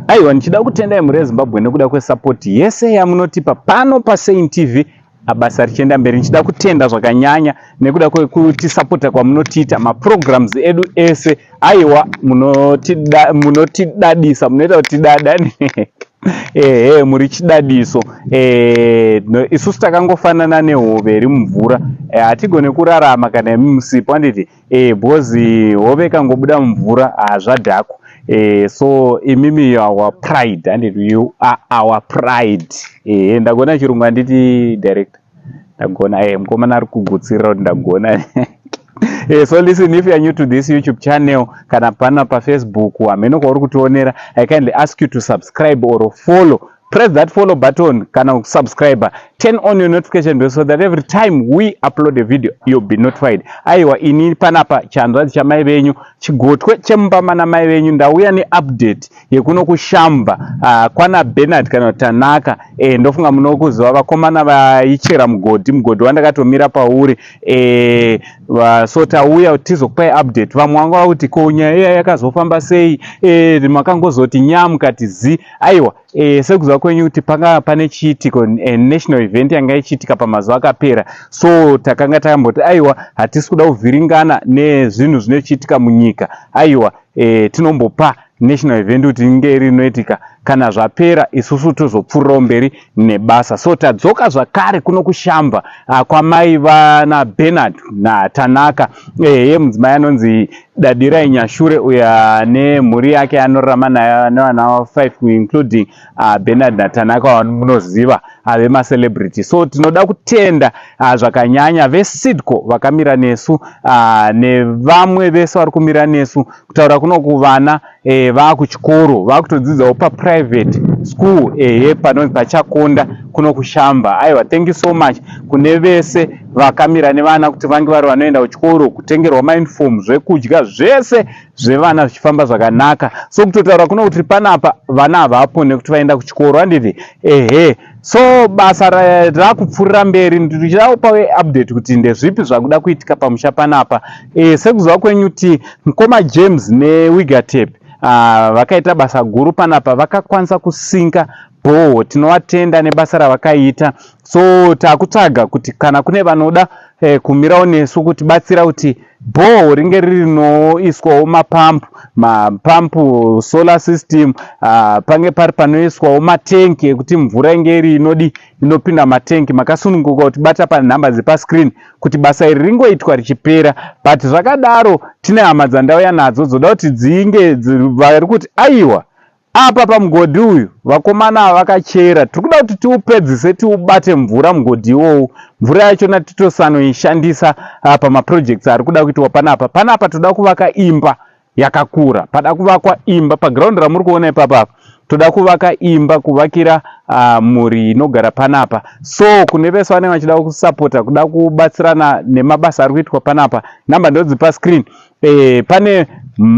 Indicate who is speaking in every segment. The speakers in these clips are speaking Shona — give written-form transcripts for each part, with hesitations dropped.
Speaker 1: Aiwa, ndichida kutendai muri Zimbabwe nekuda kwesupport yese yamunotipa pano paSain TV. Abasa richienda mberi, ndichida kutenda zvakanyanya nekuda kwekusapota kwamunotiita maprograms edu ese. Aiwa, munotidadisa, munoita kuti tidadane. Muri chidadiso. Isusu takangofanana nehove iri mumvura, hatigone kurarama kana musipo, handiti bhozi hove kangobuda mumvura zvadhako. So imimi you are our pride, and you are our pride. Ndagona chirungu handiti director. Ndagona mukomana ari kugutsira kuti ndagona. So listen, if you are new to this YouTube channel, kana pana pa Facebook, ameno kwa uri kutionera, I kindly ask you to subscribe or follow. Press that follow button, kana subscriber. Turn on your notification bell so that every time we upload a video, you'll be notified. Aiwa, ini panapa chandrazi cha mai venyu, chigotwe chembama na mai venyu, ndauya ni update yekuno kushamba kwana Vana Tanaka. Ndofunga munokuziva vakomana vaichera mugodi wandakatomira pauri. So tauya tizokupai update. Vamwe vanga vakuti ko nyaya yakazofamba sei, makangozoti nyamukati zi. Aiwa, sekuziva kwenyu kuti panga pane chiitiko national event yanga ichiitika pamazuva akapera. So takanga takamboti aiwa, hatisi kuda kuvhiringana nezvinhu zvinochiitika munyika. Aiwa, tinombopa national event kuti inge rinoitika, kana zvapera isusu tozopfuurirawo mberi nebasa. So tadzoka zvakare kuno kushamba kwamai Vana Tanaka, mudzimai anonzi Dadirai Nyashure, uya nemhuri yake anorarama nayo nevana 5 including Vana Tanaka wamunoziva vemacelebrity. So tinoda kutenda zvakanyanya veSidco vakamira nesu, nevamwe vese vari kumira nesu, kutaura kuno kuvana vakuchikoro vakutodzidzawo paprivate school panonzi paChakonda kuno kushamba. Aiwa, thank you so much kune vese vakamira nevana kuti vange vari vanoenda kuchikoro, kutengerwa mauniform, zvekudya zvese zvevana zvichifamba zvakanaka. So kutotaura kuno kuti panapa vana havapo nekuti vaenda kuchikoro, handiti so basa rakupfuurira mberi. Ndichida kupawe update kuti ndezvipi zvakuda kuitika pamusha panapa. Sekuziva kwenyu kuti mukoma James neWigaTape vakaita basa guru panapa, vakakwanisa kusinga bhoho. Tinovatenda nebasa ravakaita. So takutsvaga kuti kana kune vanoda kumirawo nesu kuti batsira kuti bhoho ringe rinoiswawo mapampu solar system, pange pari panoiswawo matenki ekuti mvura inge iri inopinda matenki. Makasununguka kuti bata panhamba dzepascreen kuti basa iri ringoitwa richipera. But zvakadaro tine hama dzandauya nadzo dzoda kuti dzinge vari kuti aiwa, apa pamugodhi uyu vakomana vakachera, tiri kuda kuti tiupedzise, tiubate mvura mugodhi iwowu. Mvura yachona titosanoishandisa pamaprojects ari kuda kuitwa panapa. Panapa toda kuvaka imba yakakura, pada kuvakwa imba paground ramuri kuona ipapa. Toda kuvaka imba kuvakira mhuri inogara panapa. So kune vese vanenge vachida kusapota, kuda kubatsirana nemabasa ari kuitwa panapa, namba ndodzipa screen. Pane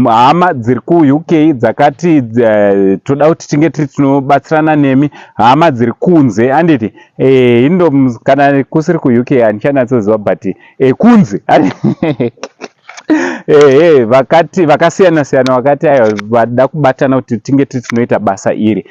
Speaker 1: hama dziri kuUK dzakati toda kuti tinge tiri tinobatsirana nemi. Hama dziri kunze, handiti indo kana kusiri kuUK handichanatsoziva, but kunze vakasiyana siyana vakati aiwa vada kubatana kuti tinge tiri tinoita basa iri,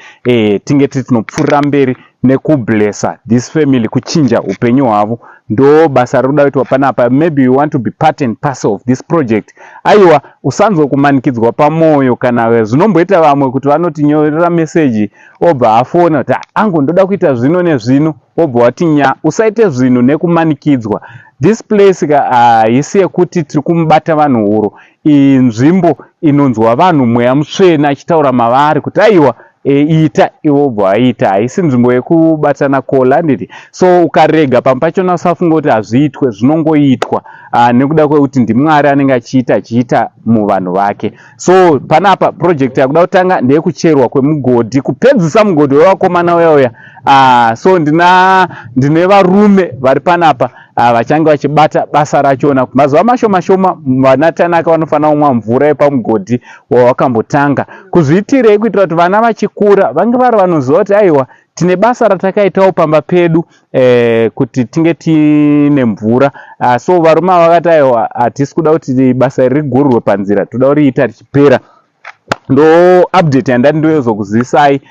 Speaker 1: tinge tiri tinopfuurira mberi nekublessa this family, kuchinja upenyu hwavo. Ndo basa rikuda kuitwa panapa. Maybe you want to be part and parcel of this project. Aiwa, usanzokumanikidzwa pamoyo kana zvinomboita vamwe kuti vanotinyorera message obva afona kuti angu ndoda kuita zvino nezvino, obva watinya. Usaite zvinhu nekumanikidzwa. This place haisi yekuti tiri kumubata vanhu huro. Nzvimbo inonzwa vanhu mweya mutsvena achitaura mavari kuti aiwa ita iwo aita, haisi nzvimbo yekubatana kola, handiti. So ukarega pamwe pachona usafunga kuti hazviitwe, zvinongoitwa nekuda kwekuti ndiMwari anenge achiita muvanhu vake. So panapa project yakuda kutanga ndeyekucherwa kwemugodhi, kupedzisa mugodhi wevakomana uya. So ndine varume vari panapa vachange vachibata basa rachona. Mazuva mashoma Vana Tanaka vanofanira kumwa mvura yepamugodhi wawakambotanga. Kuzviitirei kuitira kuti vana vachikura vange vari vanoziva kuti aiwa, tine basa ratakaitawo pamba pedu kuti tinge tine mvura. So varume vakati aiwa, hatisi kuda kuti basa iri rigurwe panzira, toda kuriita richipera. ndo update yandati ndoyozokuzisai.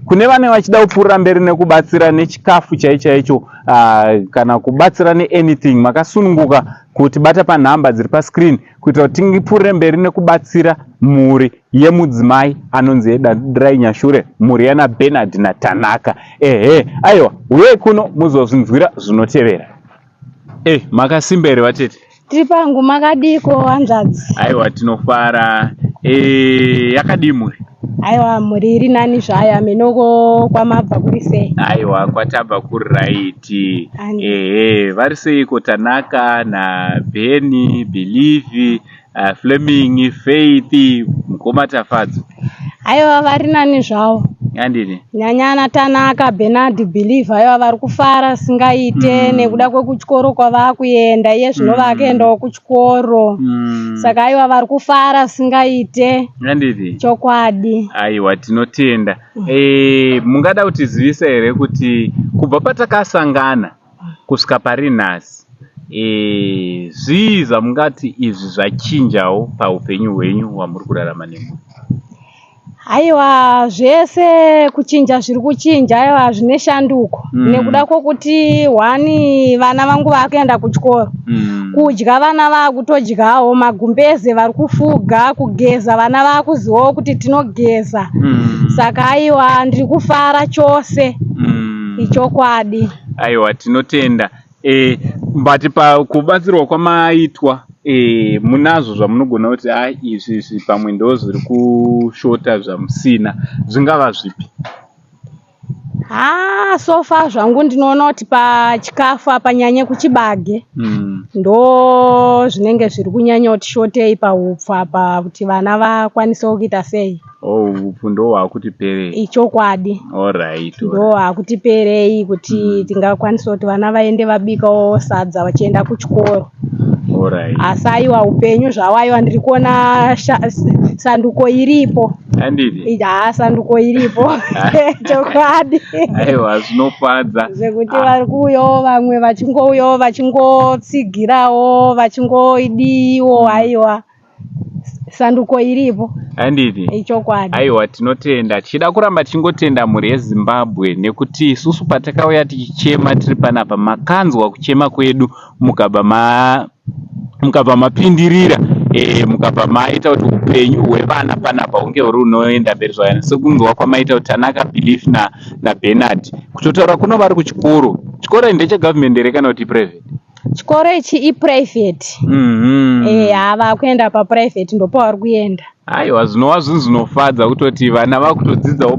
Speaker 1: Kune vane vachida kupfuurira mberi nekubatsira nechikafu chaicho kana kubatsira neanything, makasununguka kuti bata panhamba dziri pascreen kuitira kuti tingipfuurire mberi nekubatsira mhuri yemudzimai anonzi Edadrai Nyashure, mhuri yana Bernard naTanaka. Aiwa, uyei kuno muzozvinzwira zvinotevera. Makasimba here vatete?
Speaker 2: Tiri pangu makadiko hanzvadzi.
Speaker 1: Aiwa, tinofara. Yakadii mhuri?
Speaker 2: Aiwa, mhuri iri nani zvayo, amenoko kwamabva kuri sei?
Speaker 1: Aiwa, kwatabva kuri right. Vari seiko Tanaka naBeni, Believe, Fleming, Faith, Mukoma Tafadzo?
Speaker 2: Aiwa, vari nani zvavo.
Speaker 1: Yandini?
Speaker 2: Nyanyana Tanaka, Bernard, Believe, aiwa vari kufara singaite nekuda kwekuchikoro kwavakuenda, iye zvino vakaendawo kuchikoro. Saka aiwa vari kufara singaite.
Speaker 1: Yandini?
Speaker 2: Chokwadi.
Speaker 1: Aiwa, tinotenda. Mungada kutizivisa here kuti kubva patakasangana kusvika pari nhasi, zvii zvamungati izvi zvachinjawo paupenyu hwenyu hwamuri kurarama nemuri?
Speaker 2: Aiwa, zvese kuchinja zviri kuchinja, aiwa zvine shanduko. Nekuda kwokuti vana vangu vakaenda kuchikoro. Kudya vana vakutodyawo, magumbeze vari kufuga, kugeza vana vakuzivawo kuti tinogeza. Saka aiwa ndiri kufara chose. Ichokwadi.
Speaker 1: Aiwa, tinotenda. But pakubatsirwa kwamaitwa, munazvo zvamunogona kuti izvi pamwe ndo zviri kushota zvamusina, zvingava zvipi?
Speaker 2: So far zvangu ndinoona kuti pachikafu apanyanye kuchibage ndo zvinenge zviri kunyanya kuti shotei paupfu apa, kuti vana vakwanise kuita sei.
Speaker 1: Upfu ndo hwakuti perei?
Speaker 2: Ichokwadi.
Speaker 1: Alright.
Speaker 2: Ndo hwakuti perei kuti tingakwanisa kuti vana vaende vabikawo sadza vachienda kuchikoro.
Speaker 1: Alright.
Speaker 2: Asi aiwa upenyu zvavo, aiwa ndiri kuona sanduko iripo.
Speaker 1: Handidi?
Speaker 2: Sanduko iripo. Chokwadi.
Speaker 1: Aiwa, zvinofadza.
Speaker 2: Zvekuti vari kuuyawo vamwe vachingouyawo vachingotsigirawo vachingoidiwo. Aiwa, sanduko iripo.
Speaker 1: Handidi?
Speaker 2: Ichokwadi.
Speaker 1: Aiwa, tinotenda. Tichida kuramba tichingotenda mhuri yeZimbabwe nekuti isusu patakauya tichichema tiri panapa, makanzwa kuchema kwedu mukabva mapindirira, mukabva maita kuti upenyu hwevana panapa hunge huri hunoenda mberi zvakanyanya, sekunzwa kwamaita kuti Tanaka, Believe naBernard. Kutotaura kuno vari kuchikoro. Chikoro ndechegovernment here kana kuti private?
Speaker 2: Chikoro ichi iprivate. Hava kuenda paprivate, ndo pavari kuenda.
Speaker 1: Aiwa, zvinova zvinhu zvinofadza kutoti vana vakutodzidzawo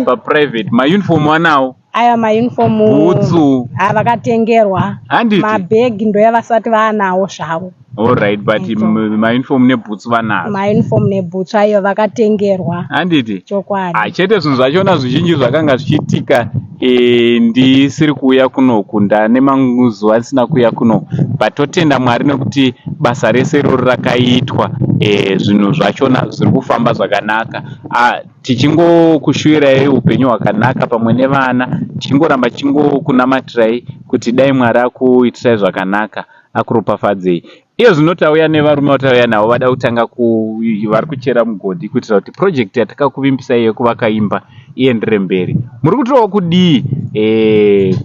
Speaker 1: paprivate. Mauniform wanawo? Aiwa,
Speaker 2: mauniform.
Speaker 1: Bhutsu
Speaker 2: vakatengerwa.
Speaker 1: Handiti?
Speaker 2: Mabhegi ndo yavasati vanawo zvavo.
Speaker 1: Alright, but mauniform nebhutsu vanawo?
Speaker 2: Mauniform nebhutsu aiyo vakatengerwa.
Speaker 1: Handiti?
Speaker 2: Chokwadi.
Speaker 1: Chete zvinhu zvachona zvizhinji zvakanga zvichiitika ndisiri kuuya kunoku, ndane mazuva asina kuuya kunoku, but totenda Mwari nekuti basa rese iroro rakaitwa, zvinhu zvachona zviri kufamba zvakanaka. Tichingokushuvirai upenyu hwakanaka pamwe nevana, tichingoramba tichingokunamatirai kuti dai Mwari akuitirai zvakanaka, akuropafadzei. Iyo zvino tauya nevarume vatauya navo vada kutanga vari kuchera mugodhi kuitira kuti project yatakakuvimbisai yekuvaka imba iendere mberi. Muri kutorawo kudii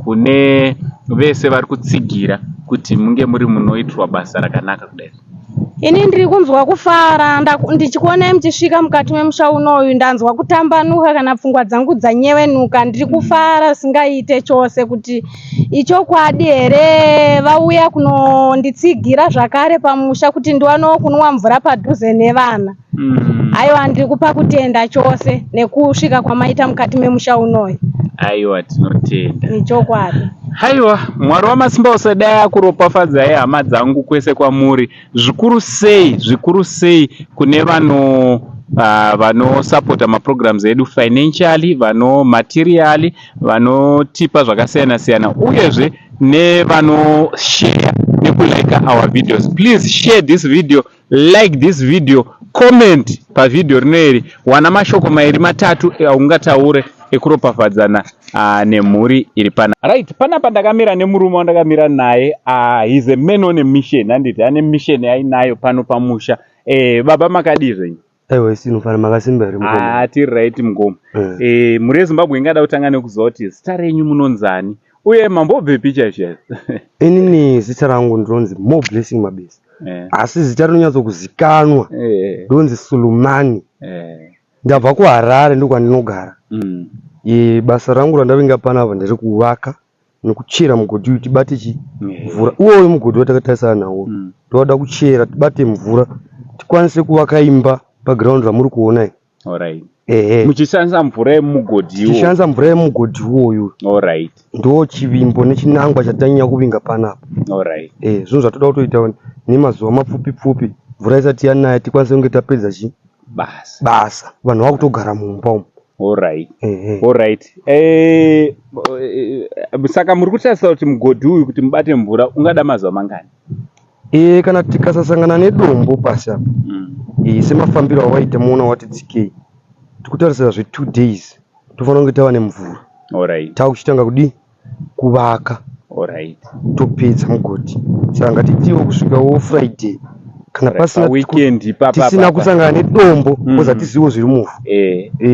Speaker 1: kune vese vari kutsigira kuti munge muri munoitirwa basa rakanaka kudai?
Speaker 2: Ini ndiri kunzwa kufara, ndichikuonai muchisvika mukati memusha unoyu, ndanzwa kutambanuka kana pfungwa dzangu dzanyevenuka. Ndiri kufara singaite chose kuti ichokwadi here vauya kunonditsigira zvakare pamusha kuti ndiwanewo kunwa mvura padhuze nevana. Aiwa, ndiri kupa kutenda chose nekusvika kwamaita mukati memusha unoyu.
Speaker 1: Aiwa, tinotenda.
Speaker 2: Ichokwadi.
Speaker 1: Haiwa, Mwari wamasimba ose dai akuropafadzai hama dzangu kwese kwamuri, zvikuru sei kune vanosapota maprograms edu financially, materially, vanotipa zvakasiyana siyana, uyezve nevanoshare nekulike our videos. Please share this video, like this video, comment pavideo rinoiri, wana mashoko mairi matatu aungataure ekuropafadzana nemhuri iri pana. Right, panapa ndakamira nemurume wandakamira naye. He's a man on a mission. Handiti ane mission yainayo pano pamusha. Baba makadii zvenyu?
Speaker 3: aiwa isinofana makasimba here mukombe
Speaker 1: tiri right mugoma. Muri yeZimbabwe ingada kutanga nekuzoti zita renyu munonzani uye mambobvepi chaizvo?
Speaker 3: inini zita rangu ndinonzi More Blessing Mabesa, asi zita rinonyatsokuzikanwa ndonzi Sulumani. Ndabva kuHarare ndokwandinogara. Basa rangu randavinga panapa ndiri kuvaka nekuchera mugodhi uyu tibate mvura. Uwoyo mugodhi watakatarisana nawo ndoda kuchera tibate mvura tikwanise kuvaka imba paground ramuri kuona.
Speaker 1: Alright. Muchishandisa mvura yemugodhi iwoyo? Tichishandisa
Speaker 3: mvura yemugodhi iwoyo.
Speaker 1: Alright.
Speaker 3: Ndo chivimbo nechinangwa chatanyanya kuvinga panapa.
Speaker 1: Alright.
Speaker 3: Zvinhu zvatoda kutoita nemazuva mapfupi pfupi mvura isati yanaya tikwanise kunge tapedza basa vanhu vakutogara mumba umu.
Speaker 1: Alright. Alright. Saka muri kutarisa kuti mugodhi uyu kuti mubate mvura ungada mazuva mangani?
Speaker 3: Kana tikasasangana nedombo pasi apa semafambiro awaita muona wati tsikei tikutarisira 2 days tofanira kunge tava nemvura.
Speaker 1: Alright.
Speaker 3: Takuchitanga kudi kuvaka.
Speaker 1: Alright.
Speaker 3: Topedza mugodhi saka ngatitiwo kusvikawo Friday kana pasina
Speaker 1: weekend
Speaker 3: tisina kusangana nedombo koza tizivo zviri muvhu.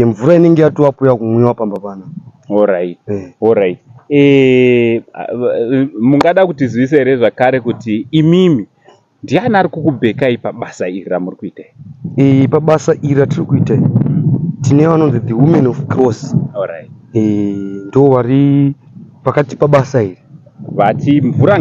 Speaker 3: Mvura inenge yatovapo yakumwiwa pamba pana.
Speaker 1: Alright. Alright. Mungada kutizivisa here zvakare kuti imimi ndiani ari kukubhekai pabasa iri ramuri kuita?
Speaker 3: Pabasa iri ratiri kuita tine vanonzi the Women of Cross.
Speaker 1: Alright.
Speaker 3: Ndo vari pakati pabasa iri
Speaker 1: vati mvura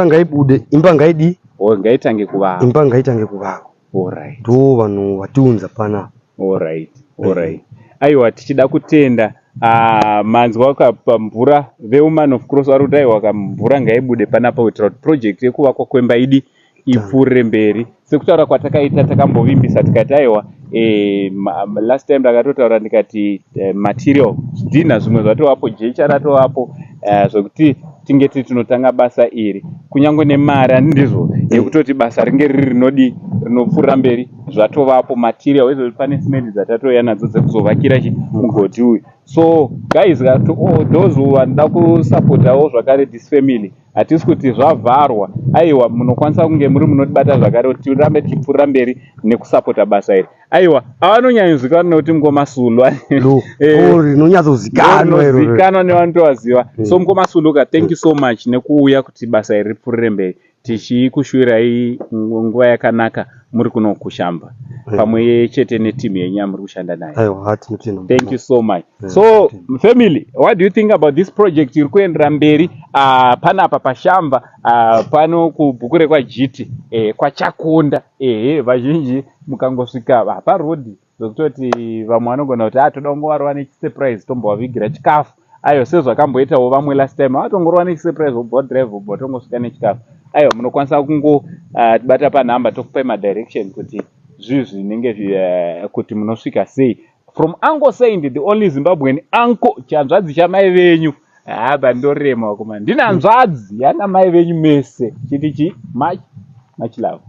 Speaker 1: ngaibude
Speaker 3: imba ngaidi
Speaker 1: ngaitange kuvakwa.
Speaker 3: Imba ngaitange kuvakwa.
Speaker 1: Alright.
Speaker 3: Ndo vanhu vatiunza panapa.
Speaker 1: Alright. Alright. Aiwa tichida kutenda manzwa pamvura veWomen of Cross vari kuti aiwa mvura ngaibude panapa kuitira kuti project yekuvakwa kwemba idi ipfuurire mberi. Sekutaura kwatakaita takambovimbisa tikati aiwa last time ndakatotaura ndikati material zvidhina zvimwe zvatovapo, jecha ratovapo zvokuti tingeti tinotanga basa iri kunyange nemari handizvo yekutoti basa ringe riri rinopfuurira mberi zvatovapo material izvo pane simenti dzatatoya nadzo dzekuzovakira mugodhi uyu. So guys, those who vanoda kusapotawo zvakare this family hatisi kuti zvavharwa, aiwa munokwanisa kunge muri munotibata zvakare kuti tirambe tichipfuurira mberi nekusapota basa iri. Aiwa avanonyanyozikanwa nekuti Mukomasulu rinonyatsozikanwa nevanotovaziva. So Mukomasulu, thank you so much nekuuya kuti basa iri ripfuurire mberi. Tichikushuvirai nguva yakanaka muri kuno kushamba pamwe chete netimu yenyu muri kushanda nayo. Thank you so much. So family, what do you think about this project iri kuendera mberi panapa pashamba pano kubhuku rekwaJiti kwaChakonda? Vazhinji mukangosvika parodi zvokutoti vamwe vanogona kuti toda kungovarova nechisurprise tombovavigira chikafu. Aiwa sezvakamboitawo vamwe last time vatongorova nechisurprise vobhodrive tongosvika nechikafu. Aiwa munokwanisa kungotibata panhamba tokupai madirection kuti zvinhu zvinenge kuti munosvika sei. From uncle saying the only Zimbabwean uncle chanzvadzi chamai venyu. Bandorema kuma ndina nzvadzi yana mai venyu mese. Chitichi much love.